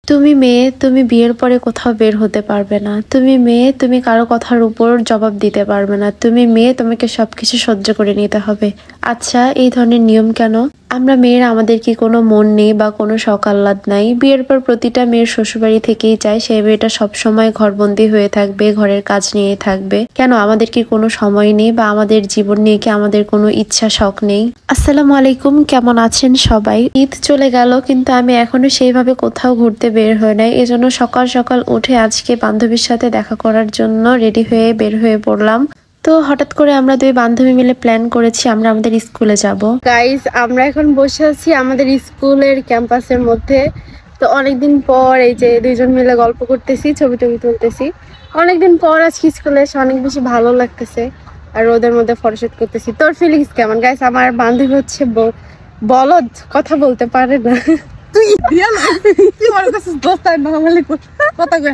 তুমি মেয়ে, তুমি বিয়ের পরে কোথাও বের হতে পারবে না। তুমি মেয়ে, তুমি কারো কথার উপর জবাব দিতে পারবে না। তুমি মেয়ে, তোমাকে সবকিছু সহ্য করে নিতে হবে। আচ্ছা, এই ধরনের নিয়ম কেন? আমরা মেয়েরা, আমাদের কি কোনো মন নেই বা কোনো শখ আহ্লাদ নাই? বিয়ের পর প্রতিটা মেয়ের শ্বশুরবাড়ি থেকেই চায় সেই মেয়েটা সবসময় ঘরবন্দি হয়ে থাকবে, ঘরের কাজ নিয়ে থাকবে। কেন আমাদের কি কোনো সময় নেই বা আমাদের জীবন নিয়ে কি আমাদের কোনো ইচ্ছা শখ নেই? আসসালামু আলাইকুম, কেমন আছেন সবাই? ঈদ চলে গেল, কিন্তু আমি এখনো সেইভাবে কোথাও ঘুরতে বের হয়ে নাই। এজন্য সকাল সকাল উঠে আজকে বান্ধবীর সাথে দেখা করার জন্য রেডি হয়ে বের হয়ে পড়লাম। তো হঠাৎ করে আমরা দুই বান্ধবী মিলে প্ল্যান করেছি আমরা আমাদের স্কুলে যাব। গাইস, আমরা এখন বসে আছি আমাদের স্কুলের ক্যাম্পাসের মধ্যে। তো অনেকদিন পর এই যে দুইজন মিলে গল্প করতেছি, ছবি টবি তুলতেছি। অনেকদিন পর আজকে স্কুলে এসে অনেক বেশি ভালো লাগতেছে আর ওদের মধ্যে ফটোশুট করতেছি। তোর ফিলিংস কেমন? গাইস, আমার বান্ধবী হচ্ছে বলদ, কথা বলতে পারে না।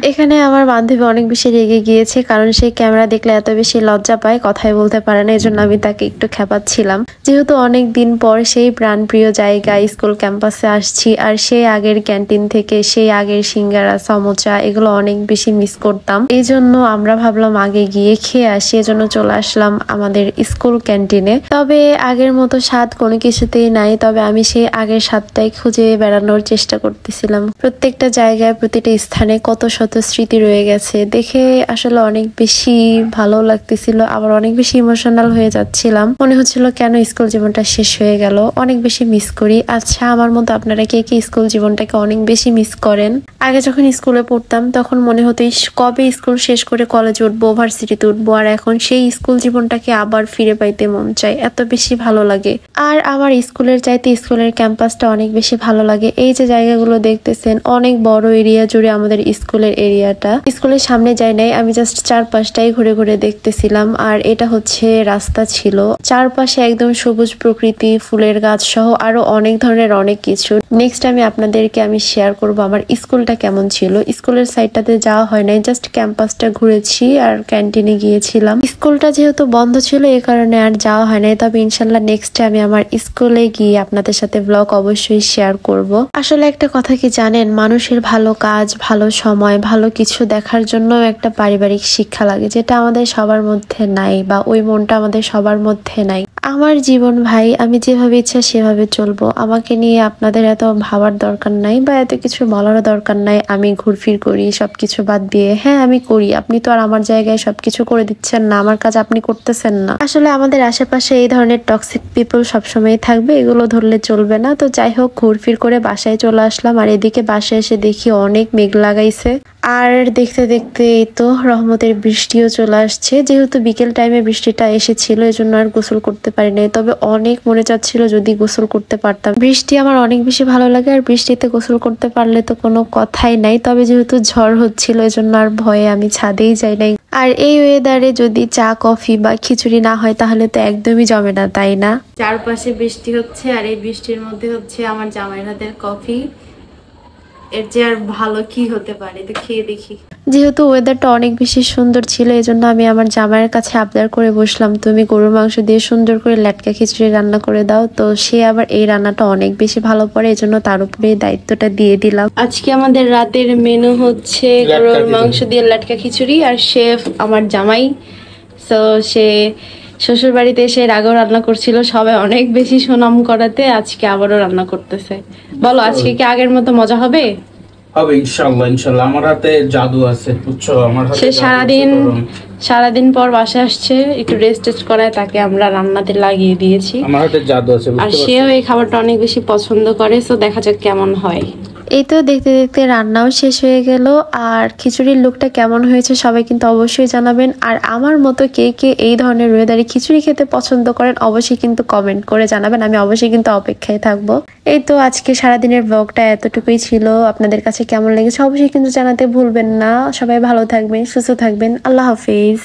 এখানে আমার বান্ধবী অনেক বেশি রেগে গিয়েছে, কারণ সেই ক্যামেরা দেখলে এত বেশি লজ্জা পায়, কথাই বলতে পারে না। এজন্য আমি তাকে একটু খেপাচ্ছিলাম, যেহেতু অনেক দিন পর সেই প্রাণপ্রিয় জায়গায় স্কুল ক্যাম্পাসে আসছি। আর সেই আগের ক্যান্টিন থেকে সেই আগের সিঙ্গারা, সমোচা এগুলো অনেক বেশি মিস করতাম। এই জন্য আমরা ভাবলাম আগে গিয়ে খেয়ে আসি, এজন্য চলে আসলাম আমাদের স্কুল ক্যান্টিনে। তবে আগের মতো স্বাদ কোনো কিছুতেই নাই, তবে আমি সেই আগের স্বাদটাই খুঁজে বেড়ানোর চেষ্টা করতেছিলাম। প্রত্যেকটা জায়গায়, প্রতিটা স্থানে কত শত স্মৃতি রয়ে গেছে, দেখে আসলে অনেক বেশি ভালো লাগতেছিল, আবার অনেক বেশি ইমোশনাল হয়ে যাচ্ছিলাম। মনে হচ্ছিল কেন স্কুল জীবনটা শেষ হয়ে গেল, অনেক বেশি মিস করি। আচ্ছা, আমার মতো আপনারা কে কে স্কুল জীবনটাকে অনেক বেশি মিস করেন? আগে যখন স্কুলে পড়তাম তখন মনে হতো কবে স্কুল শেষ করে কলেজে উঠবো, ভার্সিটিতে উঠবো, আর এখন সেই স্কুল জীবনটাকে আবার ফিরে পাইতে মন চায়, এত বেশি ভালো লাগে। আর আমার স্কুলের চাইতে স্কুলের ক্যাম্পাসটা অনেক বেশি ভালো লাগে। এই যে জায়গাগুলো দেখতেছেন, অনেক বড় এরিয়া জুড়ে আমাদের স্কুলের এরিয়াটা। স্কুলের সামনে যাই নাই, আমি জাস্ট চারপাশটাই ঘুরে ঘুরে দেখতেছিলাম। আর এটা হচ্ছে রাস্তা ছিল, চারপাশে একদম সবুজ প্রকৃতি, ফুলের গাছ সহ আরো অনেক ধরনের অনেক কিছু। নেক্সট আমি শেয়ার করব আমার স্কুলটা কেমন ছিল। স্কুলের সাইডটাতে যাওয়া হয় নাই, জাস্ট ক্যাম্পাসটা ঘুরেছি আর ক্যান্টিনে গিয়েছিলাম। স্কুলটা যেহেতু বন্ধ ছিল এই কারণে আর যাওয়া হয় নাই, তবে ইনশাল্লাহ নেক্সট আমি আমার স্কুলে গিয়ে আপনাদের সাথে ব্লগ অবশ্যই শেয়ার করব। আসলে একটা কথা কি জানেন, মানুষের ভালো কাজ, ভালো সময়, ভালো কিছু দেখার জন্য একটা পারিবারিক শিক্ষা লাগে, যেটা আমাদের সবার মধ্যে নাই, বা ওই মনটা আমাদের সবার মধ্যে নাই। আমার জীবন ভাই, আমি যেভাবে ইচ্ছা সেভাবে চলবো। আমাকে নিয়ে আপনাদের এত ভাবার দরকার নাই বা এত কিছু বলার দরকার নাই। আমি ঘুরফির করি সবকিছু বাদ দিয়ে। হ্যাঁ, আমি করি, আপনি তো আর আমার জায়গায় সবকিছু করে দিচ্ছেন না, আমার কাজ আপনি করতেছেন না। আসলে আমাদের আশেপাশে এই ধরনের টক্সিক পিপল সবসময় থাকবে, এগুলো ধরলে চলবে না। তো যাই হোক, ঘুরফির করে বাসায় চলে আসলাম। আর এদিকে বাসায় এসে দেখি অনেক মেঘ লাগাইছে, আর দেখতে দেখতে এই তো রহমতের বৃষ্টিও চলে আসছে। যেহেতু বিকেল টাইমে বৃষ্টিটা এসেছিল, এজন্য আর গোসল করতে পারি নাই, তবে অনেক মনে চাচ্ছিল যদি গোসল করতে পারতাম। বৃষ্টি আমার অনেক বেশি ভালো লাগে, আর বৃষ্টিতে গোসল করতে পারলে তো কোনো কথাই নাই। তবে যেহেতু ঝড় হচ্ছিল, এজন্য আর ভয়ে আমি ছাদেই যাই নাই। আর এই ওয়েদারে যদি চা, কফি বা খিচুড়ি না হয় তাহলে তো একদমই জমে না, তাই না? চারপাশে বৃষ্টি হচ্ছে, আর এই বৃষ্টির মধ্যে হচ্ছে আমার জামাইয়ের হাতের কফি। এর যে আর ভালো কি হতে পারে, তো খেয়ে দেখি। যেহেতু ওয়েদারটা অনেক বেশি সুন্দর ছিল, এজন্য আমি আমার জামাইয়ের কাছে আবদার করে বসলাম, তুমি গরুর মাংস দিয়ে সুন্দর করে লেটকা খিচুড়ি রান্না করে দাও। তো সে আবার এই রান্নাটা অনেক বেশি ভালো পারে, এজন্য তার উপরে দায়িত্বটা দিয়ে দিলাম। আজকে আমাদের রাতের মেনু হচ্ছে গরুর মাংস দিয়ে লেটকা খিচুড়ি, আর শেফ আমার জামাই। তো সে শ্বশুর বাড়িতে এসে এর আগেও রান্না করছিল, সবাই অনেক বেশি সুনাম করাতে আজকে আবারও রান্না করতেছে। বলো, আজকে কি আগের মতো মজা হবে? হবে ইনশাআল্লাহ। ইনশাআল্লাহ, আমার হাতে জাদু আছে, বুঝছো? আমার হাতে সে সারাদিন পর বাসা আসছে, একটু রেস্ট করায় তাকে আমরা রান্নাতে লাগিয়ে দিয়েছি। আমার হাতে জাদু আছে, আর সেও এই খাবারটা অনেক বেশি পছন্দ করে। তো দেখা যাক কেমন হয়। এই তো দেখতে দেখতে রান্নাও শেষ হয়ে গেল। আর খিচুড়ির লুকটা কেমন হয়েছে সবাই কিন্তু অবশ্যই জানাবেন। আর আমার মতো কে কে এই ধরনের ওয়েদারে খিচুড়ি খেতে পছন্দ করেন অবশ্যই কিন্তু কমেন্ট করে জানাবেন, আমি অবশ্যই কিন্তু অপেক্ষায় থাকবো। এই তো আজকে সারাদিনের ব্লগটা এতটুকুই ছিল। আপনাদের কাছে কেমন লেগেছে অবশ্যই কিন্তু জানাতে ভুলবেন না। সবাই ভালো থাকবেন, সুস্থ থাকবেন। আল্লাহ হাফিজ।